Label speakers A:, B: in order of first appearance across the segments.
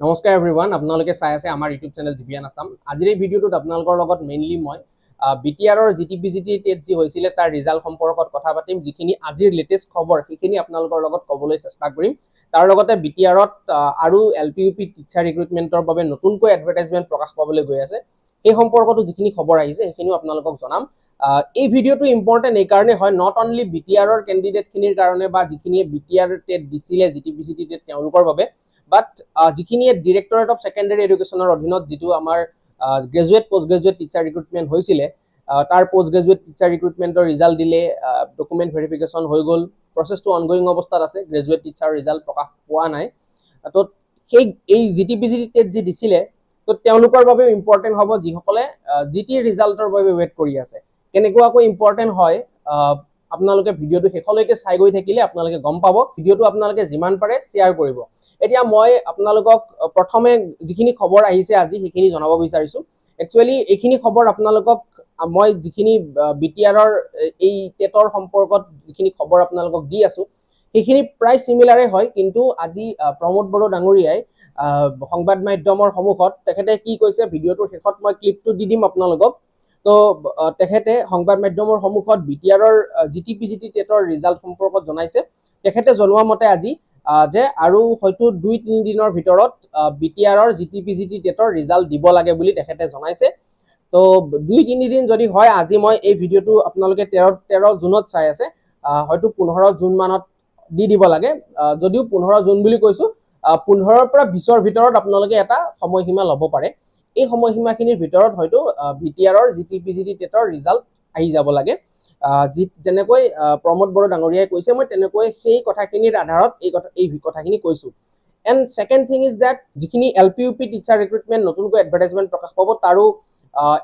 A: নমস্কাৰ এভৰিৱান আপোনালোকে চাই আছে আমাৰ ইউটিউব চেনেল জিবিয়ান আসাম আজিৰ এই ভিডিঅ'টোত আপোনালোকৰ লগত মেইনলি মই বিটিআৰৰ জিটিপিজিটি টেট যি হৈছিলে তাৰ ৰিজাল্ট সম্পৰ্কত কথা পাতিম যিখিনি আজিৰ লেটেষ্ট খবৰ সেইখিনি আপোনালোকৰ লগত ক'বলৈ চেষ্টা কৰিম তাৰ লগতে বিটিআৰত আৰু এলপিইউপি টিচাৰ ৰিক্ৰুটমেন্টৰ বাবে নতুনকৈ এডভাৰটাইজমেন্ট প্ৰকাশ পাবলৈ গৈ আছে এই সম্পৰ্কতো যিখিনি খবৰ আহিছে সেইখিনিও আপোনালোকক জনাম এই ভিডিঅ'টো ইম্পৰ্টেন্ট এই কাৰণে হয় নট অনলি বিটিআৰৰ ক্যান্ডিডেটখিনিৰ কাৰণে বা যিখিনিয়ে বিটিআৰ টেট দিছিলে জিটিপিজিটি টেট তেওঁলোকৰ বাবে বাট যিখিনিয়ে ডিৰেক্টৰেট অফ সেকেন্ডাৰী এডুকেশনৰ অধীনত যেটো আমাৰ graduate post graduate teacher recruitment হৈছিলে তাৰ পোষ্ট গ্ৰেজুৱেট টিচাৰ ৰিক্ৰুটমেন্টৰ ৰিজাল্ট দিলে ডকুমেন্ট ভেৰিফিকেশন হৈ গল প্ৰসেসটো অনগোইং অৱস্থাত আছে গ্ৰেজুৱেট টিচাৰ ৰিজাল্ট প্ৰকাশ পোৱা নাই তো সেই এই জিটিপিজিটি টেট যি দিছিলে তো তেওঁলোকৰ বাবে ইম্পৰ্টেন্ট হ'ব যিসকলে জিটি ৰিজাল্টৰ বাবে ওয়েট কৰি আছে কেনেকুৱাকৈ ইম্পৰ্টেন্ট হয় আপোনালোকে ভিডিঅ'টো শেষলৈকে চাই গৈ থাকিলে আপোনালোকে গম পাব ভিডিঅ'টো আপোনালোকে যিমান পাৰে শেয়াৰ কৰিব এতিয়া মই আপোনালোকক প্ৰথমে যিখিনি খবৰ আহিছে আজি সেইখিনি জনাব বিচাৰিছো একচুয়ালি এইখিনি খবৰ আপোনালোকক মই যিখিনি বিটিআৰৰ এই টেটৰ সম্পৰ্কত যিখিনি খবৰ আপোনালোকক দি আছো সেইখিনি প্ৰায় সিমিলাৰে হয় কিন্তু আজি প্ৰমোদ বড়ো ডাঙৰীয়াই সংবাদ মাধ্যমৰ সন্মুখত তেখেতে কি কৈছে ভিডিঅ'টোৰ শেষত মই ক্লিপটো দি দিম আপোনালোকক তো তেখেতে সংবাদ মাধ্যমৰ সন্মুখত বিটিআৰৰ জিটিপিজিটি টেটৰ ৰিজাল্ট সম্পৰ্কত জনাইছে তেখেতে জনোৱা মতে আজি যে আৰু হয়তো 2-3 দিনৰ ভিতৰত বিটিআৰৰ জিটিপিজিটি টেটৰ ৰিজাল্ট দিব লাগে বুলি তেখেতে জনাইছে তো 2-3 দিন যদি হয় আজি মই এই ভিডিঅ'টো আপোনালোকে 13 জুনত চাই আছে হয়তো 15 জুন মানত দি দিব লাগে যদিও 15 জুন বুলি কৈছো 15 পৰা 20 ৰ ভিতৰত আপোনালোকে এটা সময়সীমা ল'ব পাৰে এই সময়সীমাখিনিৰ ভিতৰত হয়তো বিটিআৰৰ জিটিপিজিটি টেটৰ ৰিজাল্ট আহি যাব লাগে যেনেকৈ প্ৰমোদ বড়ো ডাঙৰীয়াই কৈছে মই তেনেকৈ সেই কথাখিনিৰ আধাৰত এই কথাখিনি কৈছো and second thing is that যিখিনি এলপিইউপি টিচাৰ ৰিক্ৰুটমেন্ট নতুনকৈ এডভাৰটাইজমেন্ট প্ৰকাশ পাব তাৰো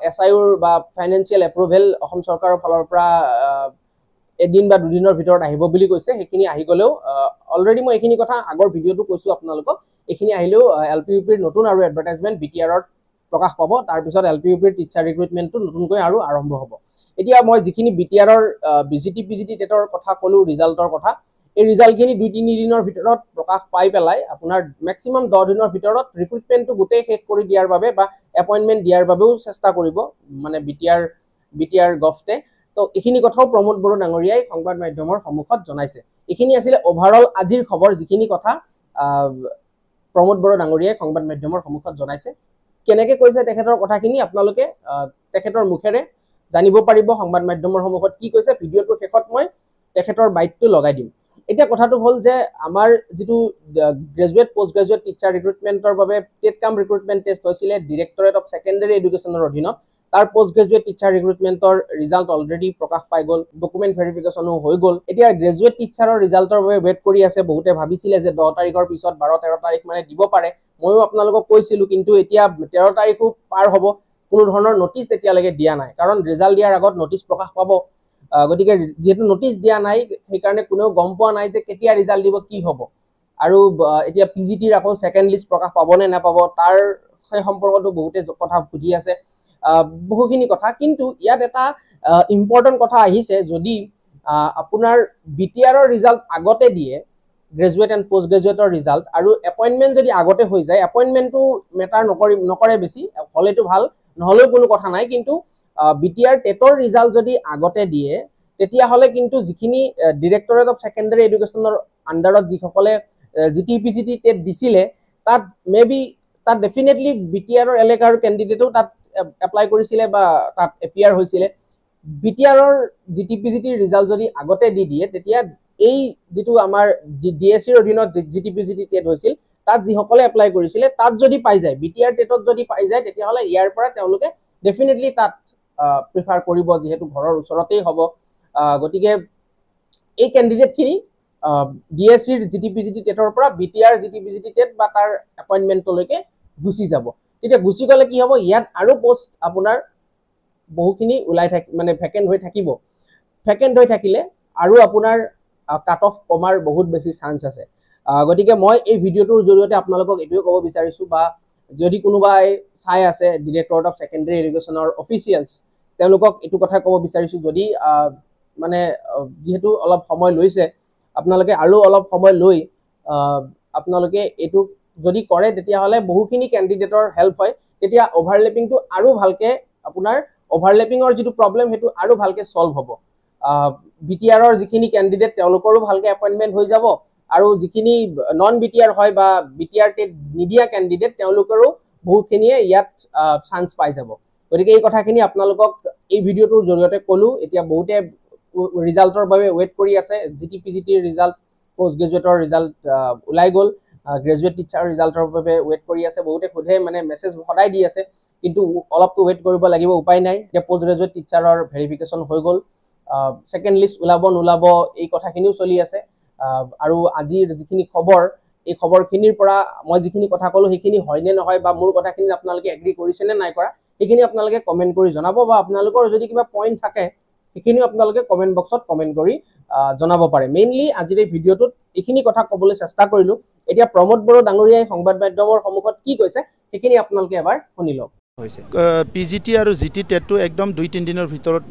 A: এসআইউৰ বা ফাইনান্সিয়েল এপ্ৰুভেল অসম চৰকাৰৰ ফালৰ পৰা এদিন বা দুদিনৰ ভিতৰত আহিব বুলি কৈছে সেইখিনি আহি গলেও অলৰেডি মই এইখিনি কথা আগৰ ভিডিঅ'টো কৈছো আপোনালোকক এইখিনি আহিলেও এলপিইউপিৰ নতুন আৰু এডভাৰটাইজমেন্ট বিটিআৰত প্ৰকাশ পাব তাৰ পিছত এলপিইউপিৰ টিচাৰ ৰিক্ৰুটমেন্টটো নতুনকৈ আৰু আৰম্ভ হ'ব এতিয়া মই যিখিনি বিটিআৰৰ জিটিপিজিটি টেটৰ কথা কলো ৰিজাল্টৰ কথা এই ৰিজাল্টখিনি 2-3 দিনৰ ভিতৰত প্ৰকাশ পাই পেলাই আপোনাৰ ম্যাক্সিমাম 10 দিনৰ ভিতৰত ৰিক্ৰুটমেন্টটো গোটেই শেষ কৰি দিয়াৰ বাবে বা এপইন্টমেন্ট দিয়াৰ বাবেও চেষ্টা কৰিব মানে বিটিআৰ গফতে তো এইখিনি কথাও প্ৰমোদ বড়ো ডাঙৰীয়াই সংবাদ মাধ্যমৰ সন্মুখত জনাইছে এইখিনি আছিল ওভাৰঅল আজিৰ খবৰ যিখিনি কথা প্ৰমোদ বড়ো ডাঙৰীয়াই সংবাদ মাধ্যমৰ সন্মুখত জনাইছে কেনেকৈ কৈছে তেখেতৰ কথাখিনি আপোনালোকে তেখেতৰ মুখেৰে জানিব পাৰিব সংবাদ মাধ্যমৰ সন্মুখত কি কৈছে ভিডিঅ'টোৰ শেষত মই তেখেতৰ বাইটটো লগাই দিম এতিয়া কথাটো হ'ল যে আমাৰ যেটো গ্ৰেজুৱেট পোষ্ট গ্ৰেজুৱেট টিচাৰ ৰিক্ৰুটমেন্টৰ বাবে টেট কাম ৰিক্ৰুটমেন্ট টেষ্ট হৈছিলে ডিৰেক্টৰেট অফ সেকেন্ডাৰী এডুকেশনৰ অধীনত তাৰ পোষ্ট গ্ৰেজুৱেট টিচাৰ ৰিক্ৰুটমেন্টৰ ৰিজাল্ট অলৰেডি প্ৰকাশ পাই গল ডকুমেন্ট ভেৰিফিকেশনো হৈ গল এতিয়া গ্ৰেজুৱেট টিচাৰৰ ৰিজাল্টৰ বাবে ওয়েট কৰি আছে বহুতে ভাবিছিলে যে 10 তাৰিখৰ পিছত 12-13 তাৰিখ মানে দিব পাৰে মইও আপোনালোকক কৈছিলো কিন্তু এতিয়া 13 তাৰিখো পাৰ হ'ব কোনো ধৰণৰ নোটিস তেতিয়ালৈকে দিয়া নাই কাৰণ ৰিজাল্ট দিয়াৰ আগত নোটিস প্ৰকাশ পাব গতিকে যেহেতু নোটিস দিয়া নাই সেই কাৰণে কোনেও গম পোৱা নাই যে কেতিয়া ৰিজাল্ট দিব কি হ'ব আৰু এতিয়া পিজিটিৰ আকৌ সেকেন্ড লিষ্ট প্ৰকাশ পাবনে নাপাব তাৰ সেই সম্পৰ্কটো বহুতে কথা সুধি আছে বহুখিনি কথা কিন্তু ইয়াত এটা ইম্পৰ্টেন্ট কথা আহিছে যদি আপোনাৰ বিটিআৰৰ ৰিজাল্ট আগতে দিয়ে গ্ৰেজুৱেট এন্ড পোষ্ট গ্ৰেজুৱেটৰ ৰিজাল্ট আৰু এপইন্টমেন্ট যদি আগতে হৈ যায় এপইন্টমেন্টটো মেটাৰ নকৰে বেছি হলেতো ভাল নহলেও কোনো কথা নাই কিন্তু বিটিআৰ টেটৰ ৰিজাল্ট যদি আগতে দিয়ে তেতিয়া হলে কিন্তু যিখিনি ডিৰেক্টৰেট অফ সেকেন্ডাৰী এডুকেশনৰ আন্ডাৰত যিসকলে জিটিপিজিটি টেট দিছিলে তাত মেবি তাত ডেফিনেটলি বিটিআৰৰ এলেকাৰ ক্যান্ডিডেটও তাত এপ্লাই কৰিছিলে বা তাত এপিয়াৰ হৈছিলে বিটিআৰৰ জিটিপিজিটি ৰিজাল্ট যদি আগতে দি দিয়ে তেতিয়া এই যেটো আমাৰ ডিএসসিৰ অধীনত জিটিপিজিটি টেট হৈছিল তাত যিসকলে এপ্লাই কৰিছিলে তাত যদি পাই যায় বিটিআৰ টেটত যদি পাই যায় তেতিয়া হলে ইয়াৰ পৰা তেওঁলোকে ডেফিনেটলি তাত প্ৰিফাৰ কৰিব যেহেতু ঘৰৰ ওচৰতেই হ'ব গতিকে এই ক্যান্ডিডেটখিনি ডিএসসিৰ জিটিপিজিটি টেটৰ পৰা বিটিআৰ জিটিপিজিটি টেট বা তাৰ এপইন্টমেন্টলৈকে গুছি যাব তেতিয়া গুছি গলে কি হ'ব ইয়াত আৰু পোষ্ট আপোনাৰ বহুখিনি উলাই মানে ভেকেন্ট হৈ থাকিলে আৰু আপোনাৰ কাট অফ কমাৰ বহুত বেছি চান্স আছে গতিকে মই এই ভিডিঅ'টোৰ জৰিয়তে আপোনালোকক এটোৱে ক'ব বিচাৰিছো বা যদি কোনোবাই চাই আছে ডিৰেক্টৰেট অফ সেকেন্ডাৰী এডুকেশনৰ অফিচিয়েলস তেওঁলোকক এটো কথা ক'ব বিচাৰিছো যদি মানে যেহেতু অলপ সময় লৈছে আপোনালোকে আৰু অলপ সময় লৈ আপোনালোকে এটো যদি কৰে তেতিয়াহ'লে বহুখিনি কেণ্ডিডেটৰ হেল্প হয় তেতিয়া অভাৰলেপিংটো আৰু ভালকে আপোনাৰ অভাৰলেপিঙৰ যিটো প্ৰব্লেম সেইটো আৰু ভালকে সলভ হ'ব বিটিআৰৰ যিখিনি কেণ্ডিডেট তেওঁলোকৰো ভালকে এপইণ্টমেণ্ট হৈ যাব আৰু যিখিনি নন বিটিআৰ হয় বা বিটিআৰ টেট নিদিয়া কেণ্ডিডেট তেওঁলোকৰো বহুখিনিয়ে ইয়াত চান্স পাই যাব গতিকে এই কথাখিনি আপোনালোকক এই ভিডিঅ'টোৰ জৰিয়তে ক'লো এতিয়া বহুতে ৰিজাল্টৰ বাবে ৱেইট কৰি আছে জিটিপিজিটিৰ ৰিজাল্ট পোষ্ট গ্ৰেজুৱেটৰ ৰিজাল্ট ওলাই গ'ল গ্ৰেজুৱেট টিচাৰ ৰিজাল্টৰ বাবে ৱেইট কৰি আছে বহুতে সোধে মানে মেছেজ সদায় দি আছে কিন্তু অলপটো ৱেইট কৰিব লাগিব উপায় নাই এতিয়া পোষ্ট গ্ৰেজুৱেট টিচাৰৰ ভেৰিফিকেশ্যন হৈ গ'ল সেকেন্ড লিষ্ট ওলাব নোলাব এই কথাখিনিও চলি আছে আৰু আজিৰ যিখিনি খবৰ এই খবৰখিনিৰ পৰা মই যিখিনি কথা ক'লো সেইখিনি হয় নে নহয় বা মোৰ কথাখিনি আপোনালোকে এগ্ৰি কৰিছে নে নাই কৰা সেইখিনি আপোনালোকে কমেন্ট কৰি জনাব বা আপোনালোকৰ যদি কিবা পইণ্ট থাকে সেইখিনি আপোনালোকে কমেন্ট বক্সত কমেন্ট কৰি জনাব পাৰে মেইনলি আজিৰ এই ভিডিঅ'টোত এইখিনি কথা ক'বলৈ চেষ্টা কৰিলো এতিয়া প্ৰমোদ বড়ো ডাঙৰীয়াই সংবাদ মাধ্যমৰ সন্মুখত কি কৈছে সেইখিনি আপোনালোকে এবাৰ শুনি লওক
B: পিজিটি আৰু জিটি টেটটো একদম 2-3 দিনৰ ভিতৰত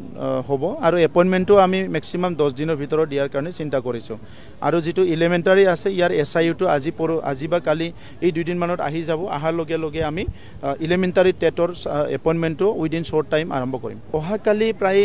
B: হ'ব আৰু এপইণ্টমেণ্টটো আমি মেক্সিমাম 10 দিনৰ ভিতৰত দিয়াৰ কাৰণে চিন্তা কৰিছোঁ আৰু যিটো এলিমেণ্টাৰী আছে ইয়াৰ SIU-টো আজি বা কালি এই 2 দিনমানত আহি যাব অহাৰ লগে লগে আমি এলিমেণ্টাৰী টেটৰ এপইণ্টমেণ্টটো উইদিন শ্বৰ্ট টাইম আৰম্ভ কৰিম অহাকালি প্ৰায়